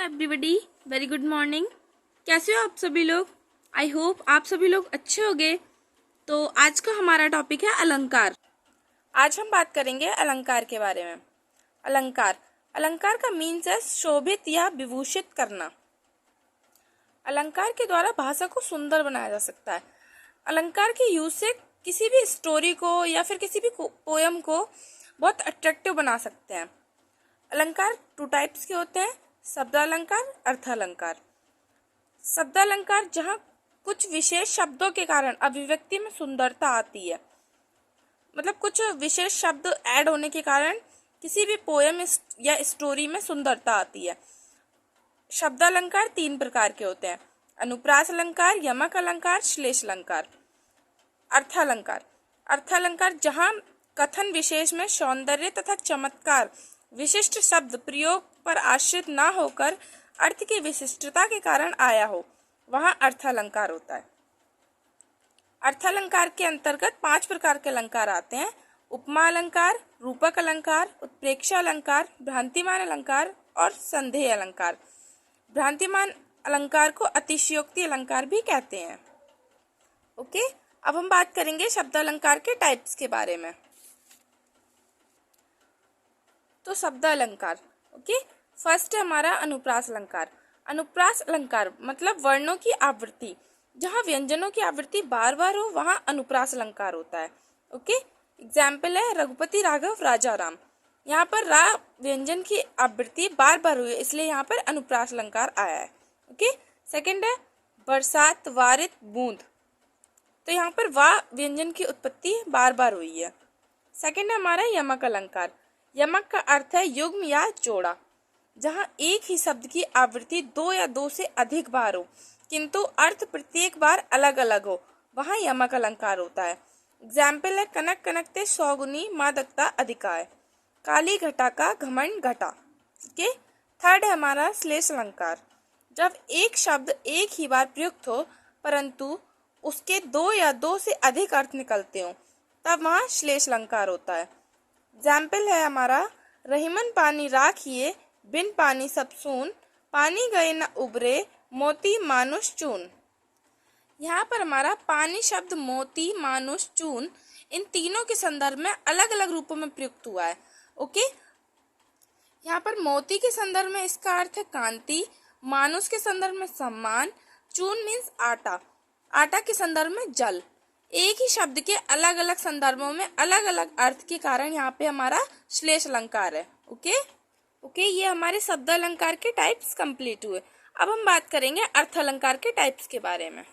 Everybody, very good morning. कैसे हो आप सभी लोग? आई होप आप सभी लोग अच्छे होंगे। तो आज का हमारा टॉपिक है अलंकार। आज हम बात करेंगे अलंकार के बारे में। अलंकार अलंकार का मीन्स है शोभित या विभूषित करना। अलंकार के द्वारा भाषा को सुंदर बनाया जा सकता है। अलंकार के यूज से किसी भी स्टोरी को या फिर किसी भी पोयम को बहुत अट्रैक्टिव बना सकते हैं। अलंकार टू टाइप्स के होते हैं, शब्दालंकार, अर्थालंकार। शब्दालंकार जहाँ कुछ विशेष शब्दों के कारण अभिव्यक्ति में सुंदरता आती है, मतलब कुछ विशेष शब्द ऐड होने के कारण किसी भी पोयम या स्टोरी में सुंदरता आती है। शब्दालंकार 3 प्रकार के होते हैं, अनुप्रास अलंकार, यमक अलंकार, श्लेष अलंकार। अर्थालंकार अर्थालंकार जहाँ कथन विशेष में सौंदर्य तथा चमत्कार विशिष्ट शब्द प्रयोग पर आश्रित ना होकर अर्थ की विशिष्टता के कारण आया हो, वहाँ अर्थालंकार होता है। अर्थालंकार के अंतर्गत 5 प्रकार के अलंकार आते हैं, उपमा अलंकार, रूपक अलंकार, उत्प्रेक्षा अलंकार, भ्रांतिमान अलंकार और संदेह अलंकार। भ्रांतिमान अलंकार को अतिशयोक्ति अलंकार भी कहते हैं। ओके, अब हम बात करेंगे शब्दालंकार के टाइप्स के बारे में। तो शब्दालंकार, ओके, फर्स्ट है हमारा अनुप्रास अलंकार। अनुप्रास अलंकार मतलब वर्णों की आवृत्ति, जहाँ व्यंजनों की आवृत्ति बार बार हो वहाँ अनुप्रास अलंकार होता है। ओके, एग्जाम्पल है रघुपति राघव राजा राम। यहाँ पर रा व्यंजन की आवृत्ति बार बार हुई है, इसलिए यहाँ पर अनुप्रास अलंकार आया है। ओके, सेकंड है बरसात वारित बूंद। तो यहाँ पर वा व्यंजन की उत्पत्ति बार बार हुई है। सेकंड है हमारा यमक अलंकार। यमक का अर्थ है युग्म या जोड़ा, जहाँ एक ही शब्द की आवृत्ति 2 या 2 से अधिक बार हो किंतु अर्थ प्रत्येक बार अलग अलग हो, वहाँ यमक अलंकार होता है। एग्जाम्पल है कनक कनकते 100 गुनी मादकता अधिकाय, काली घटा का घमंड घटा। ओके, थर्ड है हमारा श्लेष अलंकार। जब एक शब्द एक ही बार प्रयुक्त हो परंतु उसके 2 या 2 से अधिक अर्थ निकलते हो, तब वहाँ श्लेष अलंकार होता है। एग्जाम्पल है हमारा रहीमन पानी राखिए बिन पानी सब सून, पानी गए न उबरे मोती मानुष चून। यहाँ पर हमारा पानी शब्द मोती मानुष चून इन तीनों के संदर्भ में अलग अलग रूपों में प्रयुक्त हुआ है। ओके, यहाँ पर मोती के संदर्भ में इसका अर्थ है कांति, मानुष के संदर्भ में सम्मान, चून मीन्स आटा, आटा के संदर्भ में जल। एक ही शब्द के अलग अलग संदर्भों में अलग अलग अर्थ के कारण यहाँ पे हमारा श्लेष अलंकार है। ओके, ये हमारे शब्द अलंकार के टाइप्स कंप्लीट हुए। अब हम बात करेंगे अर्थ अलंकार के टाइप्स के बारे में।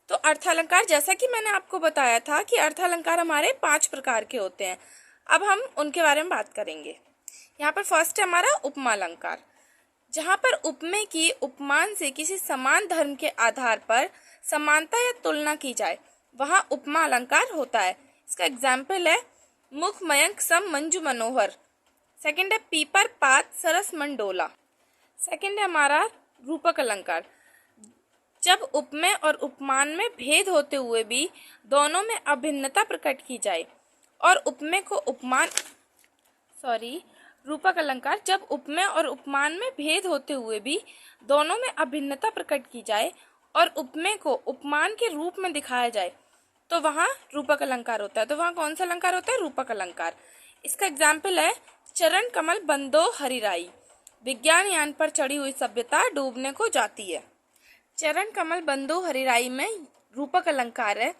तो अर्थ अलंकार, जैसा कि मैंने आपको बताया था कि अर्थ अलंकार हमारे 5 प्रकार के होते हैं। अब हम उनके बारे में बात करेंगे। यहाँ पर फर्स्ट है हमारा उपमा अलंकार, जहाँ पर उपमेय की उपमान से किसी समान धर्म के आधार पर समानता या तुलना की जाए, वहाँ उपमा अलंकार होता है। इसका एग्जाम्पल है मुख मयंक सम मंजू मनोहर। सेकंड है पीपर पात सरस मंडोला। सेकंड है हमारा रूपक अलंकार। जब उपमेय और उपमान में भेद होते हुए भी दोनों में अभिन्नता प्रकट की जाए और उपमेय को उपमान रूपक अलंकार, जब उपमेय और उपमान में भेद होते हुए भी दोनों में अभिन्नता प्रकट की जाए और उपमेय को उपमान के रूप में दिखाया जाए, तो वहाँ रूपक अलंकार होता है। तो वहाँ कौन सा अलंकार होता है? रूपक अलंकार। इसका एग्जाम्पल है चरण कमल बंदो हरिराई, विज्ञान यान पर चढ़ी हुई सभ्यता डूबने को जाती है। चरण कमल बंदो हरिराई में रूपक अलंकार है,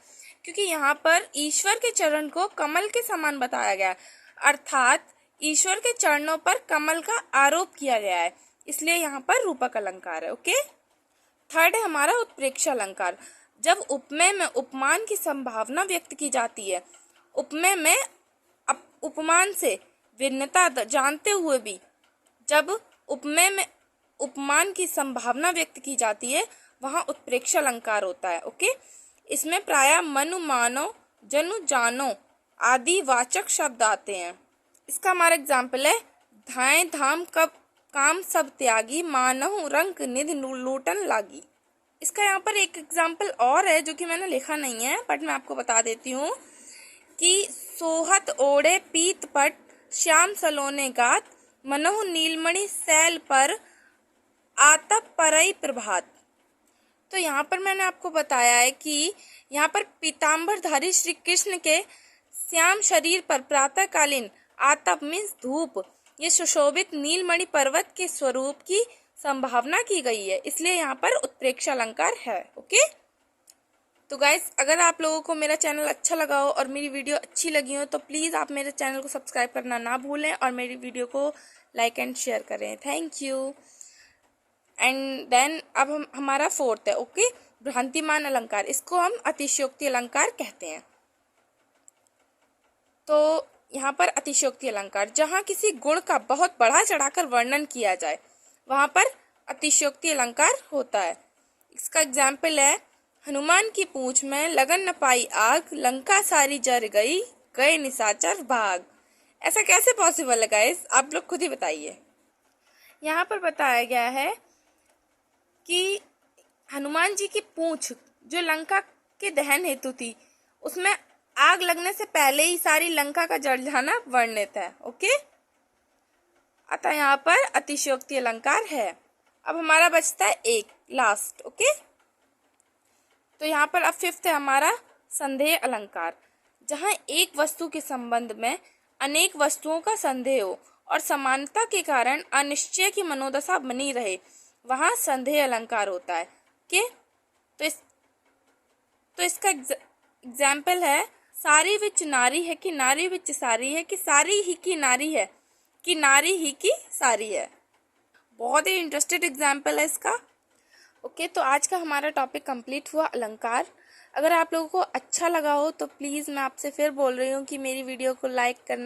क्योंकि यहाँ पर ईश्वर के चरण को कमल के समान बताया गया है, अर्थात ईश्वर के चरणों पर कमल का आरोप किया गया है, इसलिए यहाँ पर रूपक अलंकार है। ओके, थर्ड है हमारा उत्प्रेक्षा अलंकार। जब उपमेय में उपमान की संभावना व्यक्त की जाती है, उपमेय में उपमान से भिन्नता जानते हुए भी जब उपमेय में उपमान की संभावना व्यक्त की जाती है, वहाँ उत्प्रेक्षा अलंकार होता है। ओके, इसमें प्रायः मनु मानो जनु जानो आदि वाचक शब्द आते हैं। इसका हमारा एग्जाम्पल है धाए धाम कब काम सब त्यागी, मानहु रंग निधि लूटन लागी। इसका यहाँ पर एक एग्जाम्पल और है जो कि मैंने लिखा नहीं है, बट मैं आपको बता देती हूँ कि सोहत ओढ़े पीत पट श्याम सलोने गात, मनोह नीलमणि सैल पर आतप परई प्रभात। तो यहाँ पर मैंने आपको बताया है कि यहाँ पर पीताम्बरधारी श्री कृष्ण के श्याम शरीर पर प्रातःकालीन आतप मीन्स धूप, ये सुशोभित नीलमणि पर्वत के स्वरूप की संभावना की गई है, इसलिए यहाँ पर उत्प्रेक्षा अलंकार है। ओके, तो गाइस, अगर आप लोगों को मेरा चैनल अच्छा लगा हो और मेरी वीडियो अच्छी लगी हो तो प्लीज़ आप मेरे चैनल को सब्सक्राइब करना ना भूलें और मेरी वीडियो को लाइक एंड शेयर करें। Thank you. एंड देन अब हमारा फोर्थ है, ओके, भ्रांतिमान अलंकार। इसको हम अतिशयोक्ति अलंकार कहते हैं। तो यहाँ पर अतिशयोक्ति अलंकार, जहाँ किसी गुण का बहुत बढ़ा चढ़ाकर वर्णन किया जाए वहाँ पर अतिशयोक्ति अलंकार होता है। इसका एग्जाम्पल है, हनुमान की पूंछ में लगन न पाई आग, लंका सारी जर गई, गए निशाचर भाग। ऐसा कैसे पॉसिबल है गाइस, आप लोग खुद ही बताइए। यहाँ पर बताया गया है कि हनुमान जी की पूंछ जो लंका के दहन हेतु थी, उसमें आग लगने से पहले ही सारी लंका का जल जाना वर्णित है। ओके, अतः यहाँ पर अतिशयोक्ति अलंकार है। अब हमारा बचता है एक लास्ट। ओके, तो यहाँ पर अब फिफ्थ है हमारा संदेह अलंकार, जहाँ एक वस्तु के संबंध में अनेक वस्तुओं का संदेह हो और समानता के कारण अनिश्चय की मनोदशा बनी रहे, वहाँ संदेह अलंकार होता है। ओके, तो इसका एग्जाम्पल है, सारी विच नारी है कि नारी विच सारी है, कि सारी ही की नारी है कि नारी ही की सारी है। बहुत ही इंटरेस्टेड एग्जाम्पल है इसका। ओके, तो आज का हमारा टॉपिक कंप्लीट हुआ अलंकार। अगर आप लोगों को अच्छा लगा हो तो प्लीज़ मैं आपसे फिर बोल रही हूँ कि मेरी वीडियो को लाइक करना